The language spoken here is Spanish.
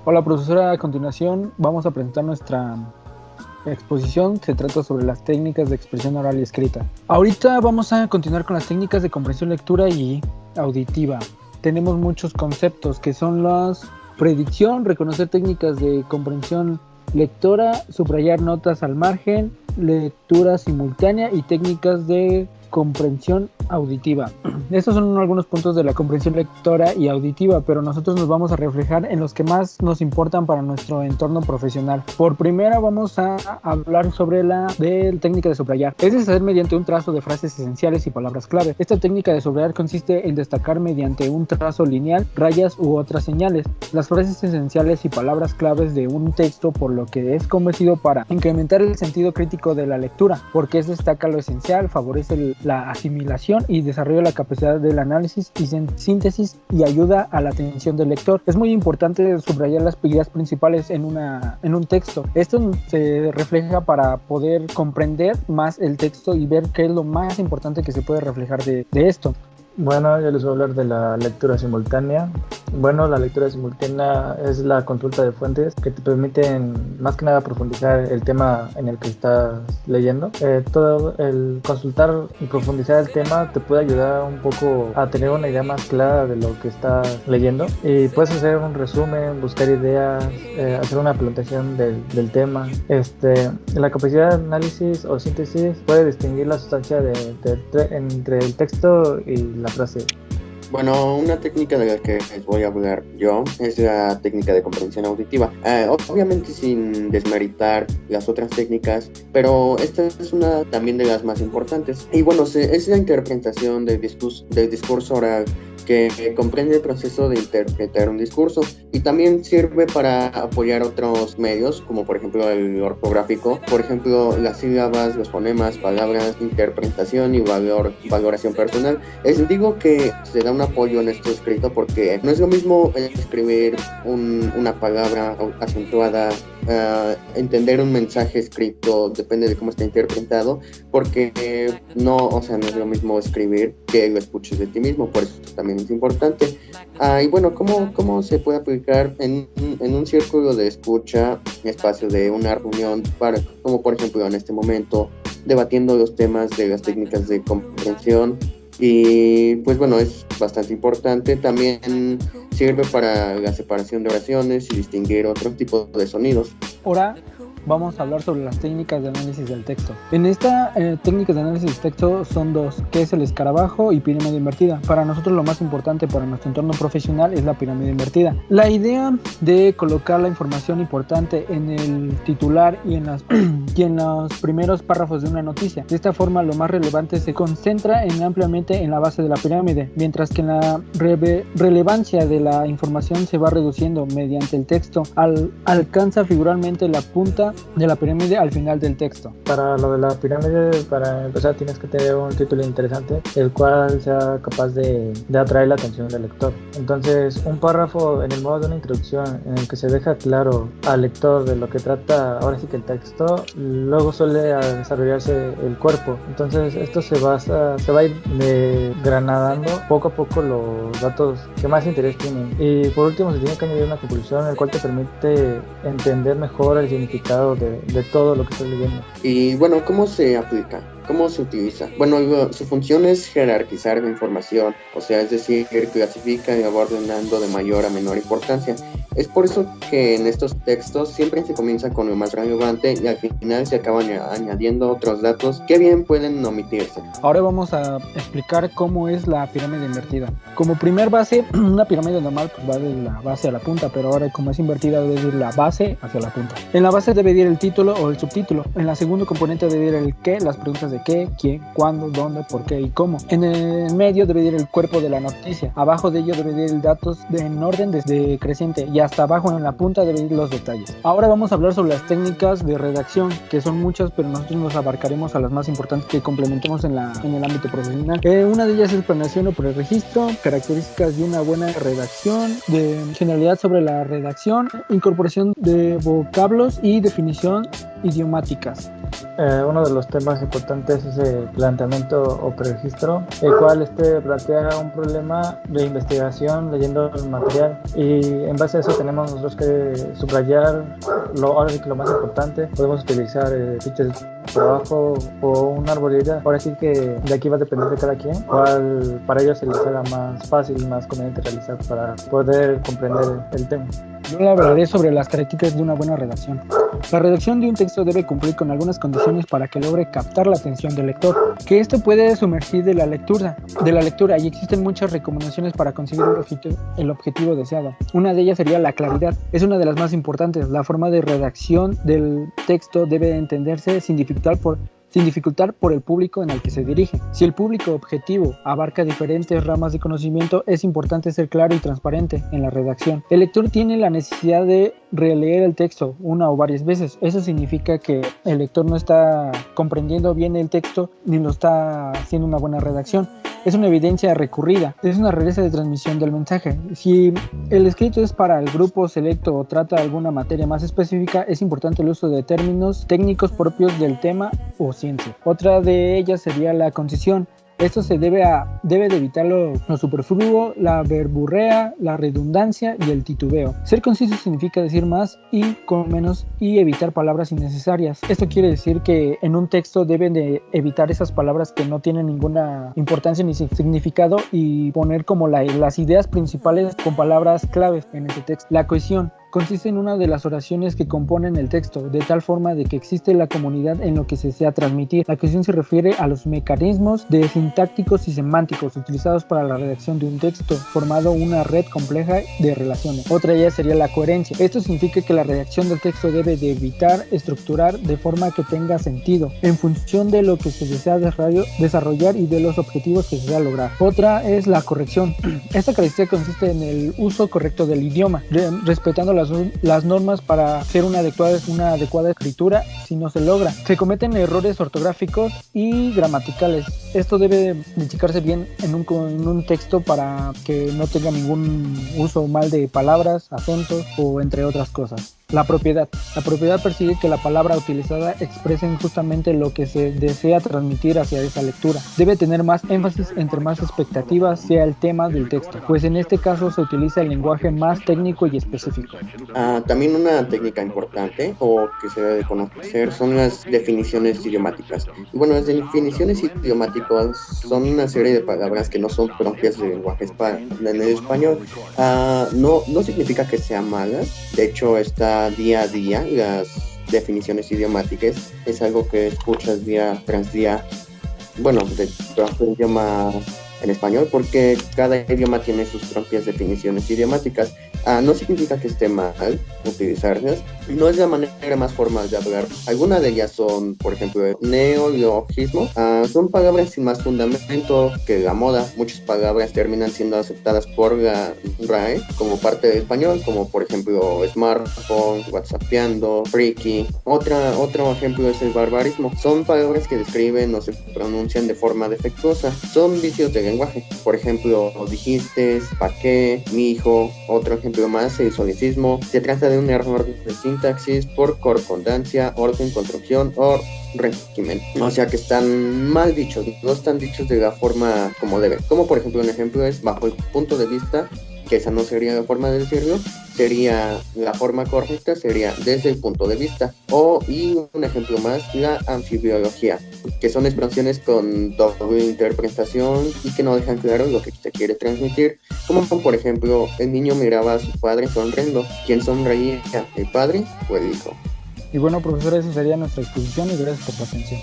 Hola profesora, a continuación vamos a presentar nuestra exposición. Se trata sobre las técnicas de expresión oral y escrita. Ahorita vamos a continuar con las técnicas de comprensión, lectura y auditiva. Tenemos muchos conceptos que son las predicción, reconocer técnicas de comprensión lectora, subrayar notas al margen, lectura simultánea y técnicas de comprensión auditiva. Estos son algunos puntos de la comprensión lectora y auditiva, pero nosotros nos vamos a reflejar en los que más nos importan para nuestro entorno profesional. Por primera vamos a hablar sobre la técnica de subrayar. Es hacer mediante un trazo de frases esenciales y palabras clave. Esta técnica de subrayar consiste en destacar mediante un trazo lineal, rayas u otras señales las frases esenciales y palabras claves de un texto, por lo que es conocido para incrementar el sentido crítico de la lectura, porque destaca lo esencial, favorece la asimilación y desarrolla la capacidad del análisis y síntesis y ayuda a la atención del lector. Es muy importante subrayar las ideas principales en un texto. Esto se refleja para poder comprender más el texto y ver qué es lo más importante que se puede reflejar de esto. Bueno, yo les voy a hablar de la lectura simultánea. Bueno, la lectura simultánea es la consulta de fuentes que te permiten más que nada profundizar el tema en el que estás leyendo. Todo el consultar y profundizar el tema te puede ayudar un poco a tener una idea más clara de lo que estás leyendo, y puedes hacer un resumen, buscar ideas, hacer una planteación del tema. La capacidad de análisis o síntesis puede distinguir la sustancia entre el texto y la frase. Bueno, una técnica de la que les voy a hablar yo es la técnica de comprensión auditiva. Obviamente sin desmeritar las otras técnicas, pero esta es una también de las más importantes. Y bueno, es la interpretación del discurso oral, que comprende el proceso de interpretar un discurso, y también sirve para apoyar otros medios, como por ejemplo el ortográfico, por ejemplo las sílabas, los fonemas, palabras, interpretación y valoración personal. Digo que se da un apoyo en esto escrito porque no es lo mismo escribir una palabra acentuada, entender un mensaje escrito, depende de cómo está interpretado, porque no es lo mismo escribir que lo escuches de ti mismo, por eso también es importante. Y bueno, ¿cómo se puede aplicar en un círculo de escucha, espacio de una reunión, como por ejemplo en este momento, debatiendo los temas de las técnicas de comprensión? Y pues bueno, es bastante importante. También sirve para la separación de oraciones y distinguir otro tipo de sonidos. Ahora vamos a hablar sobre las técnicas de análisis del texto. En esta técnicas de análisis del texto son dos, que es el escarabajo y pirámide invertida. Para nosotros lo más importante para nuestro entorno profesional es la pirámide invertida. La idea de colocar la información importante en el titular y en los primeros párrafos de una noticia. De esta forma lo más relevante se concentra ampliamente en la base de la pirámide, mientras que la relevancia de la información se va reduciendo mediante el texto. Alcanza figuralmente la punta de la pirámide al final del texto. Para lo de la pirámide, para empezar tienes que tener un título interesante, el cual sea capaz de atraer la atención del lector. Entonces, un párrafo en el modo de una introducción en el que se deja claro al lector de lo que trata ahora sí que el texto, luego suele desarrollarse el cuerpo. Entonces esto se va a ir granadando poco a poco los datos que más interés tienen. Y por último se tiene que añadir una conclusión, el cual te permite entender mejor el significado de todo lo que estás leyendo. Y bueno, ¿cómo se aplica? ¿Cómo se utiliza? Bueno, su función es jerarquizar la información, o sea, es decir, clasifica y va ordenando de mayor a menor importancia. Es por eso que en estos textos siempre se comienza con lo más relevante y al final se acaban añadiendo otros datos que bien pueden omitirse. Ahora vamos a explicar cómo es la pirámide invertida. Como primer base, una pirámide normal pues va de la base a la punta, pero ahora como es invertida debe ir la base hacia la punta. En la base debe ir el título o el subtítulo. En la segunda componente debe ir el qué, las preguntas de qué, quién, cuándo, dónde, por qué y cómo. En el medio debe ir el cuerpo de la noticia. Abajo de ello debe ir datos en orden desde creciente y hasta abajo en la punta deben ir los detalles. Ahora vamos a hablar sobre las técnicas de redacción, que son muchas, pero nosotros nos abarcaremos a las más importantes que complementemos en el ámbito profesional. Una de ellas es planeación o preregistro, características de una buena redacción, de generalidad sobre la redacción, incorporación de vocablos y definición idiomáticas. Uno de los temas importantes es el planteamiento o preregistro, el cual plantea un problema de investigación leyendo el material, y en base a eso tenemos nosotros que subrayar ahora sí que lo más importante. Podemos utilizar fichas de trabajo o un árbol de ideas. Ahora sí que de aquí va a depender de cada quien cuál para ellos se les haga más fácil y más conveniente realizar para poder comprender el tema. Yo le hablaré sobre las características de una buena redacción. La redacción de un texto debe cumplir con algunas condiciones para que logre captar la atención del lector, que éste puede sumergir de la lectura, y existen muchas recomendaciones para conseguir el objetivo deseado. Una de ellas sería la claridad. Es una de las más importantes. La forma de redacción del texto debe entenderse sin dificultar por el público en el que se dirige. Si el público objetivo abarca diferentes ramas de conocimiento, es importante ser claro y transparente en la redacción. El lector tiene la necesidad de releer el texto una o varias veces. Eso significa que el lector no está comprendiendo bien el texto ni lo está haciendo una buena redacción. Es una evidencia recurrida, es una rareza de transmisión del mensaje. Si el escrito es para el grupo selecto o trata alguna materia más específica, es importante el uso de términos técnicos propios del tema o ciencia. Otra de ellas sería la concisión. Esto se debe de evitar lo superfluo, la verborrea, la redundancia y el titubeo. Ser conciso significa decir más y con menos y evitar palabras innecesarias. Esto quiere decir que en un texto deben de evitar esas palabras que no tienen ninguna importancia ni significado y poner como las ideas principales con palabras claves en ese texto. La cohesión consiste en una de las oraciones que componen el texto, de tal forma de que existe la comunidad en lo que se desea transmitir. La cohesión se refiere a los mecanismos sintácticos y semánticos utilizados para la redacción de un texto, formando una red compleja de relaciones. Otra de ellas sería la coherencia. Esto significa que la redacción del texto debe de evitar estructurar de forma que tenga sentido, en función de lo que se desea desarrollar y de los objetivos que se desea lograr. Otra es la corrección. Esta característica consiste en el uso correcto del idioma, respetando las normas para hacer una adecuada escritura. Si no se logra, se cometen errores ortográficos y gramaticales. Esto debe de checarse bien en un texto para que no tenga ningún uso mal de palabras, acentos o entre otras cosas. La propiedad persigue que la palabra utilizada exprese justamente lo que se desea transmitir hacia esa lectura. Debe tener más énfasis entre más expectativas sea el tema del texto, pues en este caso se utiliza el lenguaje más técnico y específico. También una técnica importante o que se debe de conocer son las definiciones idiomáticas. Bueno, las definiciones idiomáticas son una serie de palabras que no son propias del lenguaje en el español. No significa que sean malas, de hecho está día a día las definiciones idiomáticas, es algo que escuchas día tras día, bueno, de todo el idioma en español, porque cada idioma tiene sus propias definiciones idiomáticas. No significa que esté mal utilizarlas, no es la manera más formal de hablar. Algunas de ellas son, por ejemplo, neologismo. Son palabras sin más fundamento que la moda. Muchas palabras terminan siendo aceptadas por la RAE como parte del español, como por ejemplo smartphone, whatsappeando, friki. Otro ejemplo es el barbarismo. Son palabras que describen o se pronuncian de forma defectuosa. Son vicios de lenguaje. Por ejemplo, dijiste, pa' qué, mi hijo. Otro ejemplo más, el solecismo. Se trata de un error de sintaxis por concordancia, orden, construcción o régimen. O sea que están mal dichos, no están dichos de la forma como debe. Como por ejemplo, un ejemplo es bajo el punto de vista, que esa no sería la forma de decirlo, la forma correcta sería desde el punto de vista. Y un ejemplo más, la anfibiología, que son expresiones con doble interpretación y que no dejan claro lo que se quiere transmitir, como por ejemplo, el niño miraba a su padre sonriendo. ¿Quién sonreía? ¿El padre o el hijo? Y bueno, profesor, esa sería nuestra exposición y gracias por su atención.